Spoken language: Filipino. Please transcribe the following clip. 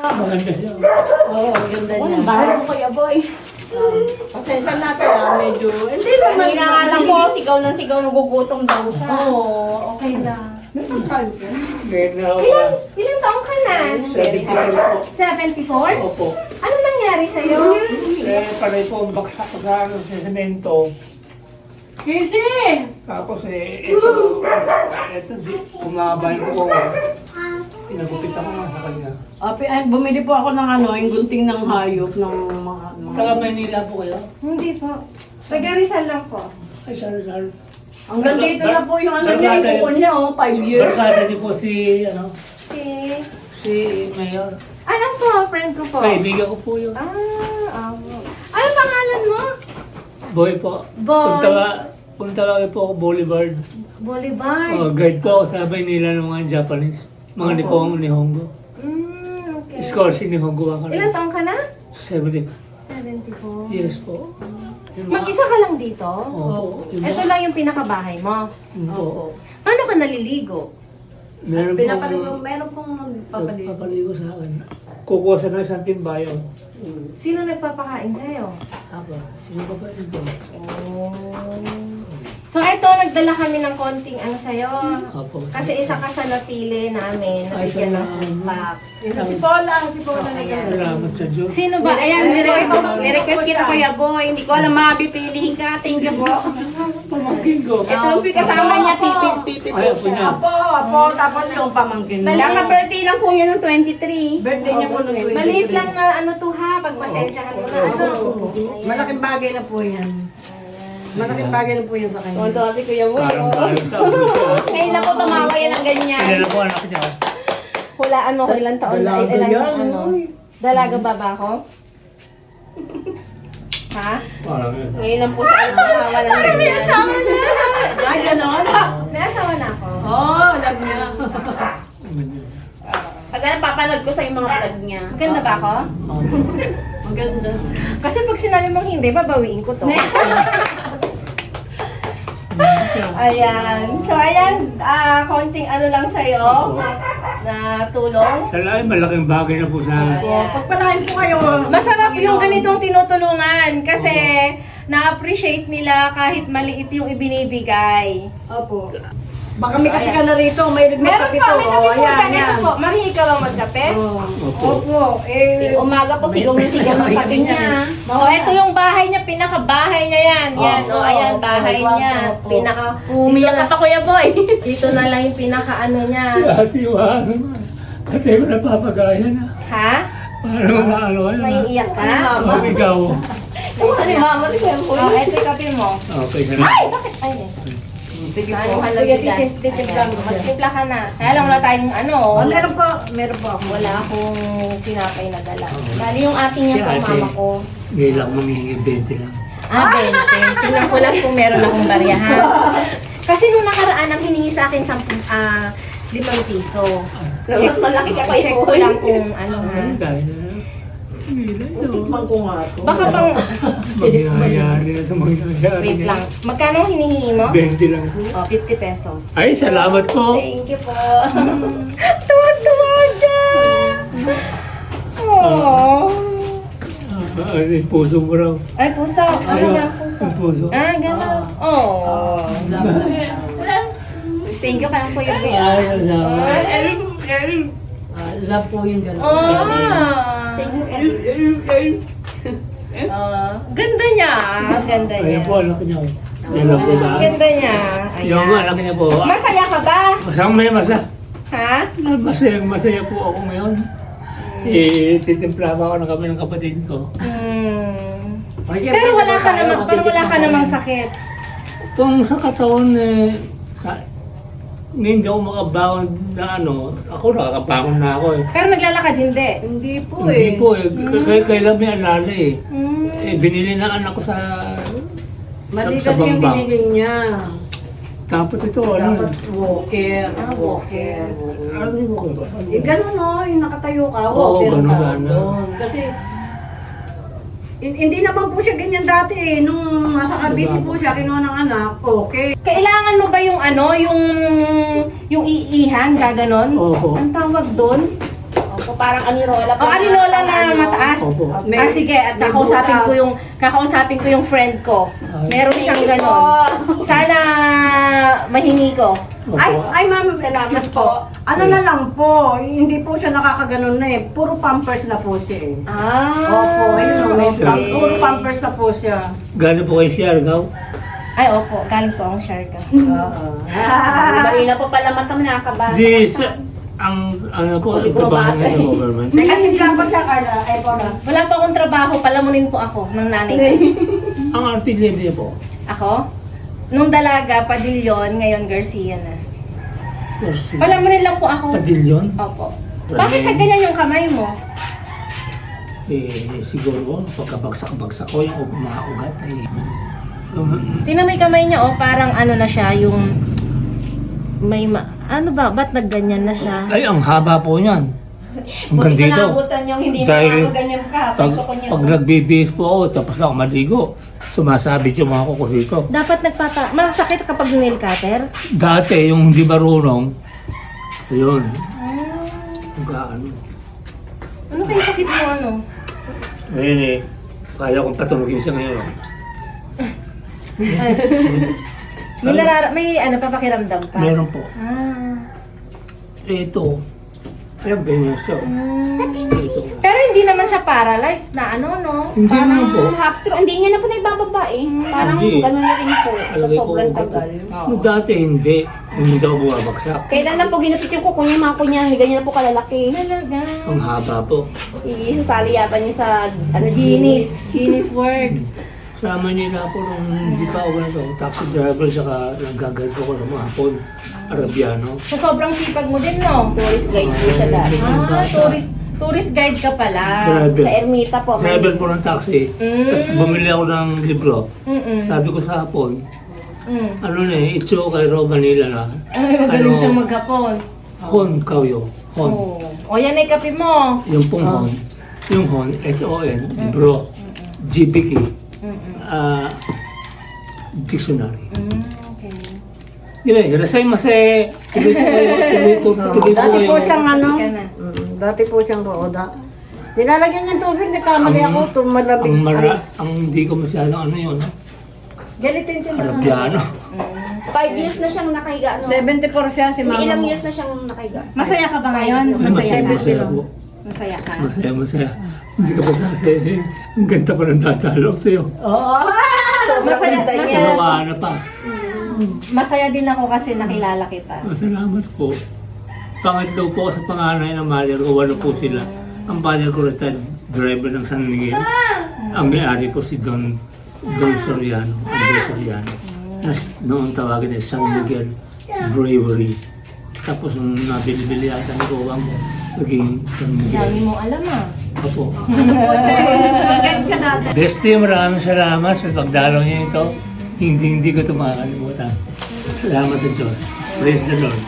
Maganda siya. Oo, ang ganda niya. Bahal mo Kuya Boy. Pasensya natin medyo. Hindi naman. Kanina nga lang po, sigaw ng sigaw, nagugutom daw siya. Oo, okay lang. Ngayon na ako. Ilang taong ka na? 74 po. 74? Opo. Ano nangyari sa'yo? Panay po ang baksak ko sa semento. Casey! Tapos ito, kumabay ko. Pinagupit ako nga sa kanya. Bumili po ako ng yung gunting ng hayop ng mga... Taga Manila po kayo? Hindi po. Taga Rizal lang po. Ay, sorry. Hanggang dito na po yung niya, yung kuko niya, 5 years. Barkada niyo po si Si... Mayor. Alam po, friend ko po. Kaibigan ko po yun. Ano pangalan mo? Boy po. Boy. Punta po ako Boulevard. Bolivar. Guide po ako sabay nila ng mga Japanese. Mga Nihongo. Okay. Score si Nihongo ako. Ilang taong ka na? 70 74. years po. Mag-isa ka lang dito? Opo. Ito lang yung pinakabahay mo. Opo. Paano ka naliligo? Meron Meron pong magpapaligo. Papaligo sa akin. Kukuha sa ng isang timbayo. Sino nagpapakain sa'yo? Ako. Sino pa ba ito? So ito, nagdala kami ng konting ano sa'yo. Opo. Kasi isa ka sa napili namin. Ay, Nabigyan ng salamat. box. Si Paula nagdala. Salamat sa Diyos. Sino ba? Ayan, nirequest kita Kuya Boy. Hindi ko alam mapipili ka. Thank you po. Pamangkin ko. Ito yung kasama niya, pipit. Ay, po niya. Apo, tapos yung pamangkin niya. Kaka-birthday lang po niya ng 23. Birthday niya po ng 23. Maliit lang na ano to ha, pagpasensyahan mo na. Ano? Malaking bagay na po yan. Malaking bagay na po yan sa kanya. Tonto si Kuya Boy. Karang-karang sa ulo siya. Ngayon na po tumawa yan ng ganyan. Kilala po anak niya. Hulaan mo kung ilang taon na. Dalaga Ilang yan, ano. Dalaga ba ba ako? Ha? Parang yun. Ngayon lang po sa ano tumawa ng ganyan. May asawa na! Ay, gano'n? May asawa na ako. Oo, love niya. Pag napapanood ko sa yung mga vlog niya. Maganda ba ako? Maganda. Kasi pag sinabi mong hindi, babawiin ko to. Ayan. So, ayan. Konting ano lang sa'yo. Na tulong. Sa lahat, malaking bagay na po sa... Ayan. Pagpalain po kayo. Masarap yung ganitong tinutulungan kasi na-appreciate nila kahit maliit yung ibinibigay. Opo. Baka may kape ka na rito, may Meron kape po, to. may kape po. Ayan, Ganito yan. po. Mahilig ka bang magkape? Opo. Opo. Umaga po, sigaw ng sigaw ng kape niya. So, ito yung bahay niya, pinaka-bahay niya yan. Yan, Oh, ayan, bahay niya. Pinaka... Umiyak ka pa, Kuya Boy. Dito na lang yung pinaka-ano niya. Si Ate Iwan naman. Ate mo napapagaya na. Ha? Paano maano ka na? May iyak ka? Oh, ikaw. Ano ni Mama? Oh, ito yung kape mo. Okay ka na. Ay, bakit? Ay, Sige ano po. ka Sige, lang titip lang. Magtimpla ka na. Kaya lang wala tayong ano. Meron po ako. Wala akong tinapay na dala. Bali yung ating niya Si po, ate. mama ko. Hindi lang manghihingi 20 lang. 20. Tingnan ko lang kung meron akong barya, ha? Kasi nung nakaraan, ang hiningi sa akin 5 piso. Mas malaki ka pa check ko lang kung ano, ha? Kaya na. Tikman ko nga ito. Baka pang... Mangyayari na ito mangyayari. Wait lang. Magkano ang hinihingi mo? 20 lang po. Oh, 50 pesos. Ay, salamat po. Thank you po. Tuwa-tuwa siya! Oh. Ay, puso mo raw. Ay, puso. Ano nga ang puso? Ang puso. Ah, gano'n. Oh. Thank you ka lang, Kuya Bea. Ay, salamat. Love po yung gano'n. Thank you. Ganda niya. Ganda niya. Ayan po, anak niya. Alam ko ba? Ganda niya. Yung Ayan. anak niya po. Masaya ka ba? Ha? Masaya po ako ngayon. Titimpla pa ako ng kami ng kapatid ko. Pero wala ka namang sakit. Kung sa katawan hindi ako makabangon na ako nakakabangon na ako eh. Pero naglalakad hindi. Hindi po Hindi po eh, kailan may alala eh. Mm. Binili na anak ko sa Mali sa kasi yung Bambang. binili niya. Tapos ito, Dapat walker. Walker. Ano yung ko ba? Gano'n no, yung nakatayo ka, Oo, walker ganun ka. sana. Doon. Kasi, hindi naman po siya ganyan dati eh. Nung nasa Cavite po siya, kinuha ng anak, okay. Kailangan mo ba yung yung iihan, gaganon? Oo. Ang tawag doon? Opo, po. Parang Anirola po. O, Arinola na mataas. Opo. Ah, sige, at May kakausapin ko yung friend ko. Ay. Meron siyang ganon. Sana mahingi ko. Opo. Ay ma'am, excuse po. Ano na lang po, hindi po siya nakakaganon na eh. Puro pampers na po siya eh. Ah, Opo, ayun o. okay. Puro pampers na po siya. Gano'n po kayo Siargao? Ay, opo. Galing po akong Siargao. Oo. Mali na po pala mata mo nakakabasa. Ang ano po, Hindi ang ko trabaho mabasa niya sa eh. government. Teka, timplan ko siya, Carla. Ay po na. Wala pa akong trabaho. Palamunin po ako ng nanay ko. Ang arpilyo niya po, Ako? Nung dalaga, Padilyon, ngayon Garcia na. Garcia. Palamunin lang po ako. Padilyon? Opo. Bakit ganyan yung kamay mo? Siguro, pagkabagsak-bagsak ko yung mga ugat ay... Tingnan mo yung kamay niya, oh, parang ano na siya, yung ano ba, ba't nagganyan na siya? Ay, ang haba po niyan. Hanggang Buti ko dito. naabutan yung hindi Dahil na ganyan ka. Pag nagbibihis po ako, tapos na ako maligo, sumasabit yung mga kuko dito. Dapat masakit kapag nail cutter? Dati, yung hindi marunong, yun. Ano. Ano kayo sakit mo, ano? Ngayon eh, kaya kong patulogin siya ngayon. May ano, papakiramdam pa? Meron po. Ah. Ito. Kaya ganyan siya. Ito. Pero hindi naman siya paralyzed na ano, no? Hindi naman po. half stroke. Hindi niya na po naibababa eh. Parang Hindi. gano'n na rin po. Sa Alagay ko sobrang ugat. tagal. Nung dati hindi. Hindi daw bumabagsak. Kailan lang po ginapit yung kuko niya, yung mga kunya, ganyan na po kalalaki. Talaga. Ang haba po. Isasali yata niya sa ano, Guinness World. Sama nila po nung hindi pa ako ganito. Taxi driver, saka nagagad ko sa mga hapon. Arabiano. Sa sobrang sipag mo din, no? tourist guide po siya dati. Ah, tourist guide ka pala. Driver. Sa Ermita po. may- Driver po ng taxi. Tapos bumili ako ng libro. Mm-mm. Sabi ko sa hapon, Mm. ano na eh, Icho kay Manila na. Ay, magaling Ano? siyang maghapon. Hon, kauyo. Hon. Oh. O, yan ay kape mo. Yung pong hon. Yung hon, S-O-N, libro. GBK. Mm-mm. Dictionary. Okay. Gila, hirasay mase. Tuloy po Dati po kayo. siyang ano, Ka na. dati po siyang rooda. Nilalagyan niya tubig, nagkamali ako, tumalabig. Ang hindi ko masyadong ano yun. Ganito yung tindahan. Arabiano. 5 years na siyang nakahiga. No? 74 siya si mama Ilang mo. years na siyang nakahiga. Masaya ka ba ngayon? Ay, masaya po. Masaya ka? Masaya. Hindi ka pa sasaya. Ang ganda pa ng tatalo sa'yo. Oo. Sobrang Masaya, ganda niya. masaya. Ano pa? Masaya din ako kasi nakilala kita. Salamat po. Pangatlo po sa panganay ng mother ko, walo po sila. Ang father ko retired driver ng San Miguel. Ang may-ari po si Don Soriano. Andre Soriano. Noon tawagin ay San Miguel Brewery. Tapos nung nabili-bili yata ni Kuwang mo, naging San Dami Miguel. mong alam ah. Opo. Ganyan siya dati. Bestie, maraming salamat sa pagdalaw niyo ito. Hindi ko ito makakalimutan. Salamat sa Diyos. Praise the Lord.